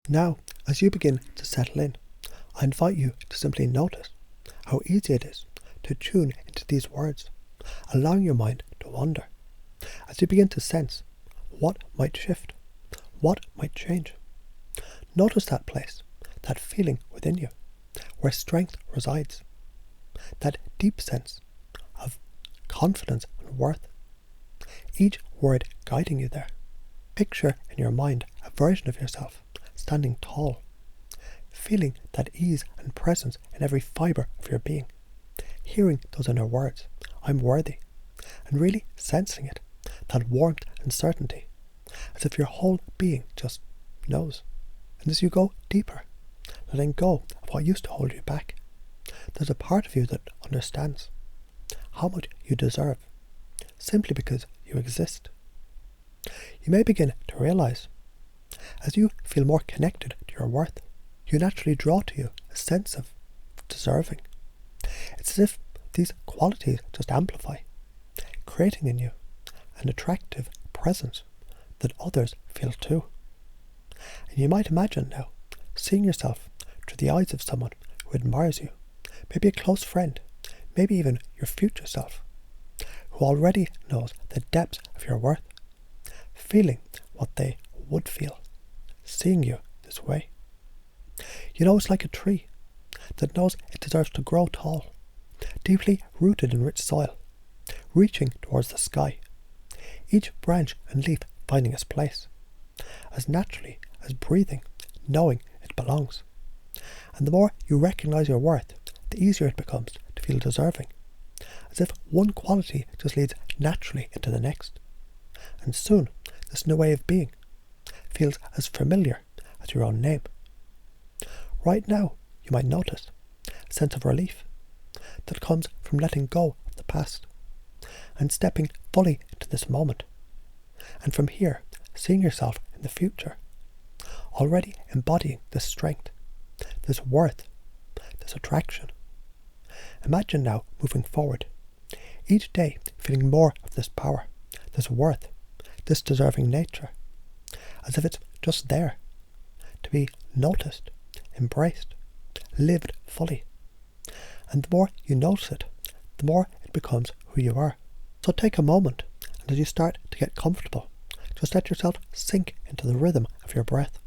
Now, as you begin to settle in, I invite you to simply notice how easy it is to tune into these words, allowing your mind to wander, as you begin to sense what might shift, what might change. Notice that place, that feeling within you, where strength resides, that deep sense of confidence and worth, each word guiding you there. Picture in your mind a version of yourself standing tall, feeling that ease and presence in every fibre of your being, hearing those inner words, I'm worthy, and really sensing it, that warmth and certainty, as if your whole being just knows. And as you go deeper, letting go of what used to hold you back, there's a part of you that understands how much you deserve, simply because you exist. You may begin to realize, as you feel more connected to your worth, you naturally draw to you a sense of deserving. It's as if these qualities just amplify, creating in you an attractive presence that others feel too. And you might imagine now seeing yourself through the eyes of someone who admires you, maybe a close friend, maybe even your future self, who already knows the depths of your worth, feeling what they would feel, seeing you this way. You know, it's like a tree that knows it deserves to grow tall, deeply rooted in rich soil, reaching towards the sky, each branch and leaf finding its place, as naturally as breathing, knowing it belongs. And the more you recognize your worth, the easier it becomes to feel deserving, as if one quality just leads naturally into the next. And soon, this new way of being feels as familiar as your own name. Right now, you might notice a sense of relief that comes from letting go of the past and stepping fully into this moment. And from here, seeing yourself in the future, already embodying this strength, this worth, this attraction. Imagine now moving forward, each day feeling more of this power, this worth, this deserving nature, as if it's just there, to be noticed, embraced, lived fully. And the more you notice it, the more it becomes who you are. So take a moment, and as you start to get comfortable, just let yourself sink into the rhythm of your breath,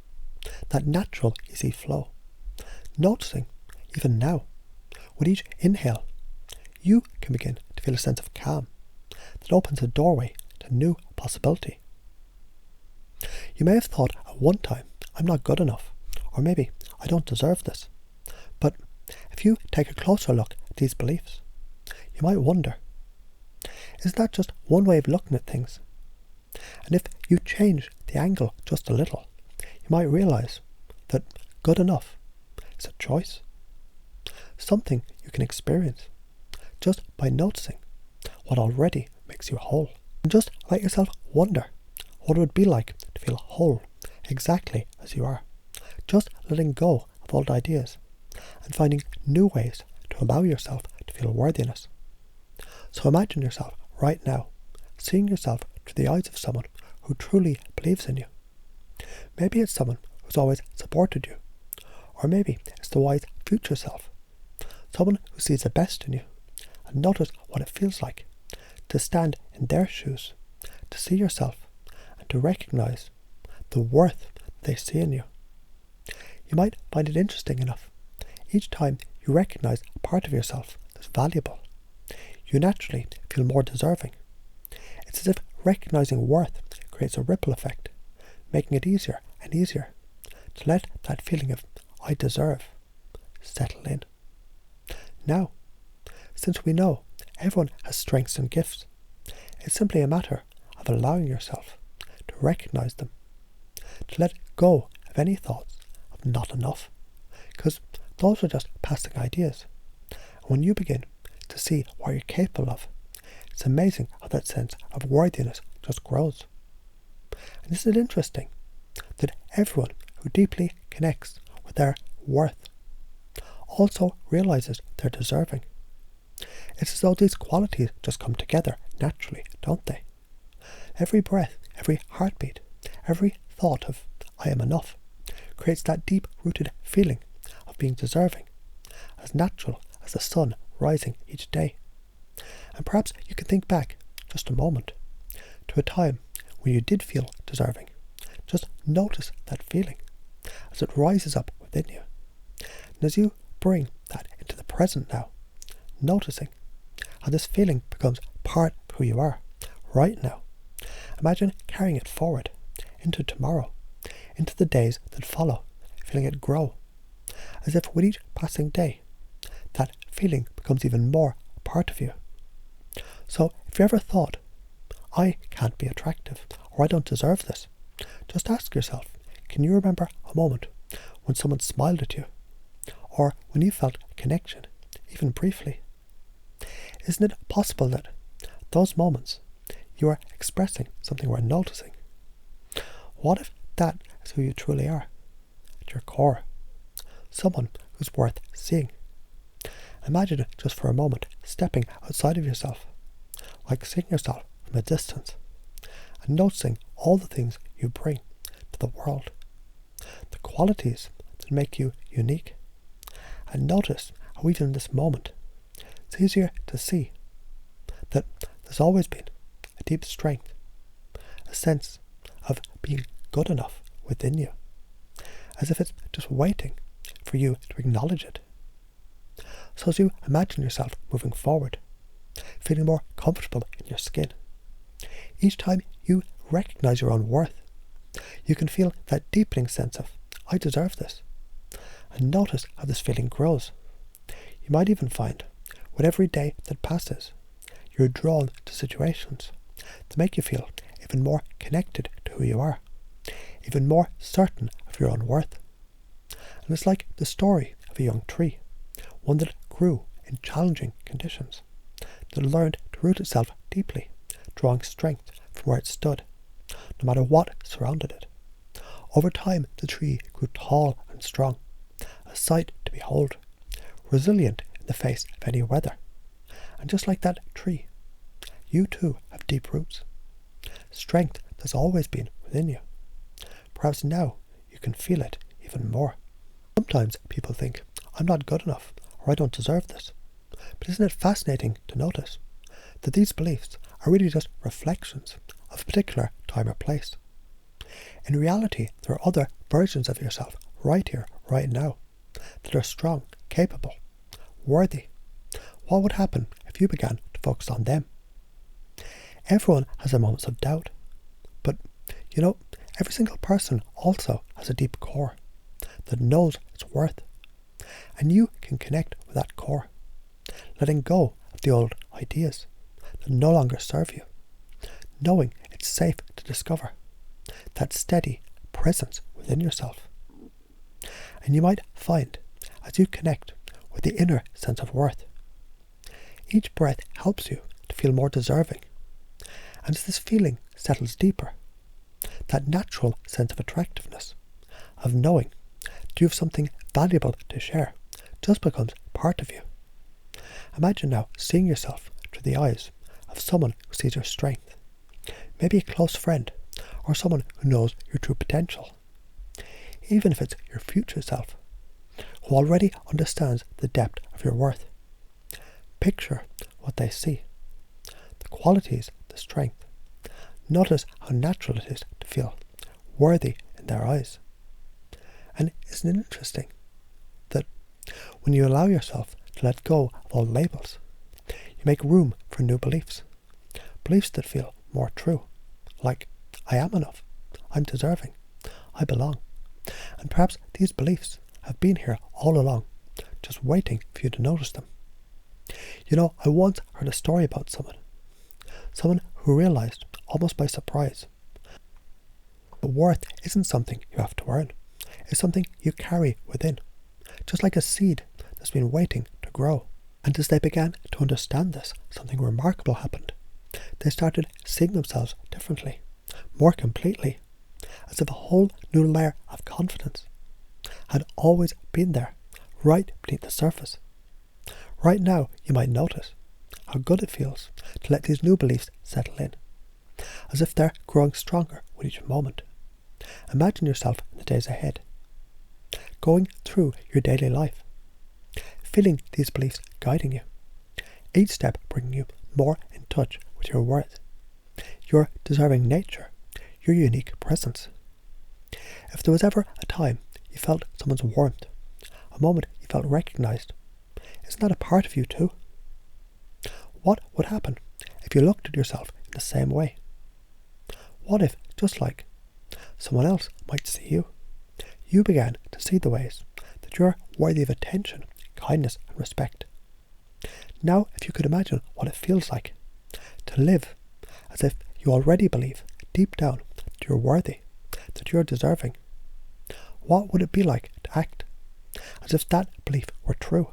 that natural, easy flow. Noticing, even now, with each inhale, you can begin to feel a sense of calm that opens a doorway to new possibility. You may have thought at one time, I'm not good enough, or maybe I don't deserve this. But if you take a closer look at these beliefs, you might wonder, is that just one way of looking at things? And if you change the angle just a little, you might realize that good enough is a choice, something you can experience just by noticing what already makes you whole. And just let yourself wonder what it would be like to feel whole exactly as you are, just letting go of old ideas and finding new ways to allow yourself to feel worthiness. So imagine yourself right now, seeing yourself through the eyes of someone who truly believes in you. Maybe it's someone who's always supported you, or maybe it's the wise future self, someone who sees the best in you and notice what it feels like to stand in their shoes, to see yourself and to recognize the worth they see in you. You might find it interesting enough. Each time you recognize a part of yourself that's valuable, you naturally feel more deserving. It's as if recognizing worth creates a ripple effect, making it easier and easier to let that feeling of I deserve settle in. Now, since we know everyone has strengths and gifts, it's simply a matter of allowing yourself to recognize them, to let go of any thoughts of not enough, because those are just passing ideas. And when you begin to see what you're capable of, it's amazing how that sense of worthiness just grows. And isn't it interesting that everyone who deeply connects with their worth also realizes they're deserving? It's as though these qualities just come together naturally, don't they? Every breath, every heartbeat, every thought of I am enough creates that deep-rooted feeling of being deserving, as natural as the sun rising each day. And perhaps you can think back just a moment to a time when you did feel deserving. Just notice that feeling as it rises up within you. And as you bring that into the present now, noticing how this feeling becomes part of who you are right now. Imagine carrying it forward into tomorrow, into the days that follow, feeling it grow, as if with each passing day, that feeling becomes even more a part of you. So if you ever thought, I can't be attractive, or I don't deserve this, just ask yourself, can you remember a moment when someone smiled at you, or when you felt a connection, even briefly? Isn't it possible that those moments you are expressing something worth noticing? What if that is who you truly are, at your core? Someone who's worth seeing. Imagine just for a moment stepping outside of yourself, like seeing yourself from a distance, and noticing all the things you bring to the world, the qualities that make you unique. And notice how even in this moment, it's easier to see that there's always been a deep strength, a sense of being good enough within you, as if it's just waiting for you to acknowledge it. So as you imagine yourself moving forward, feeling more comfortable in your skin, each time you recognize your own worth, you can feel that deepening sense of, I deserve this. And notice how this feeling grows. You might even find, with every day that passes, you're drawn to situations to make you feel even more connected to who you are, even more certain of your own worth. And it's like the story of a young tree, one that grew in challenging conditions, that learned to root itself deeply, drawing strength from where it stood, no matter what surrounded it. Over time, the tree grew tall and strong, a sight to behold, resilient in the face of any weather. And just like that tree, you too have deep roots, strength that's always been within you. Perhaps now you can feel it even more. Sometimes people think, I'm not good enough, or I don't deserve this. But isn't it fascinating to notice that these beliefs are really just reflections of a particular time or place? In reality, there are other versions of yourself right here, right now, that are strong, capable, worthy. What would happen if you began to focus on them? Everyone has their moments of doubt, but every single person also has a deep core that knows its worth, and you can connect with that core, letting go of the old ideas that no longer serve you, knowing it's safe to discover that steady presence within yourself. And you might find, as you connect with the inner sense of worth, each breath helps you to feel more deserving. And as this feeling settles deeper, that natural sense of attractiveness, of knowing that you have something valuable to share, just becomes part of you. Imagine now seeing yourself through the eyes of someone who sees your strength, maybe a close friend, or someone who knows your true potential. Even if it's your future self, who already understands the depth of your worth. Picture what they see, the qualities, the strength. Notice how natural it is to feel worthy in their eyes. And isn't it interesting that when you allow yourself to let go of all labels, you make room for new beliefs, beliefs that feel more true, like I am enough, I'm deserving, I belong. And perhaps these beliefs have been here all along, just waiting for you to notice them. I once heard a story about someone who realized, almost by surprise, that worth isn't something you have to earn. It's something you carry within, just like a seed that's been waiting to grow. And as they began to understand this, something remarkable happened. They started seeing themselves differently, more completely, as if a whole new layer of confidence had always been there, right beneath the surface. Right now, you might notice how good it feels to let these new beliefs settle in, as if they're growing stronger with each moment. Imagine yourself in the days ahead, going through your daily life, feeling these beliefs guiding you, each step bringing you more in touch with your worth, your deserving nature, your unique presence. If there was ever a time you felt someone's warmth, a moment you felt recognized, isn't that a part of you too? What would happen if you looked at yourself in the same way? What if, just like someone else might see you, you began to see the ways that you're worthy of attention, kindness and respect? Now, if you could imagine what it feels like to live as if you already believe deep down that you're worthy, that you're deserving, what would it be like to act as if that belief were true?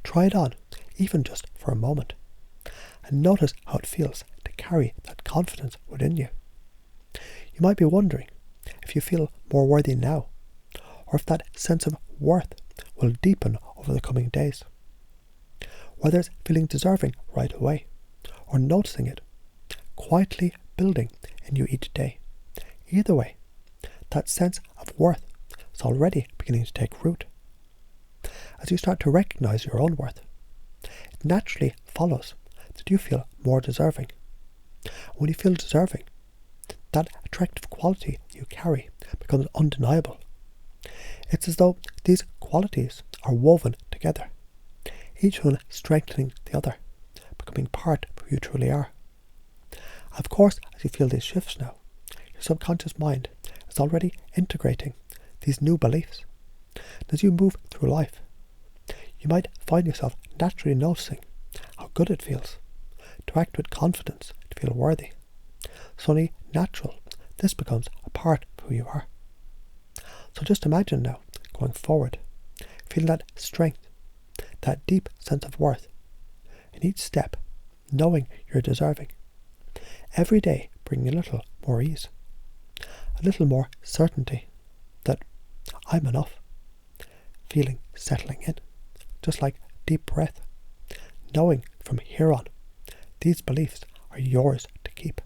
Try it on, even just for a moment, and notice how it feels to carry that confidence within you. You might be wondering if you feel more worthy now, or if that sense of worth will deepen over the coming days. Whether it's feeling deserving right away, or noticing it quietly building in you each day. Either way, that sense of worth is already beginning to take root. As you start to recognize your own worth, it naturally follows that you feel more deserving. When you feel deserving, that attractive quality you carry becomes undeniable. It's as though these qualities are woven together, each one strengthening the other, becoming part of who you truly are. Of course, as you feel these shifts now, your subconscious mind is already integrating these new beliefs. As you move through life, you might find yourself naturally noticing how good it feels to act with confidence, to feel worthy. Suddenly, natural, this becomes a part of who you are. So just imagine now, going forward, feeling that strength, that deep sense of worth, in each step, knowing you're deserving. Every day bringing a little more ease, a little more certainty that I'm enough. Feeling settling in, just like deep breath, knowing from here on, these beliefs are yours to keep.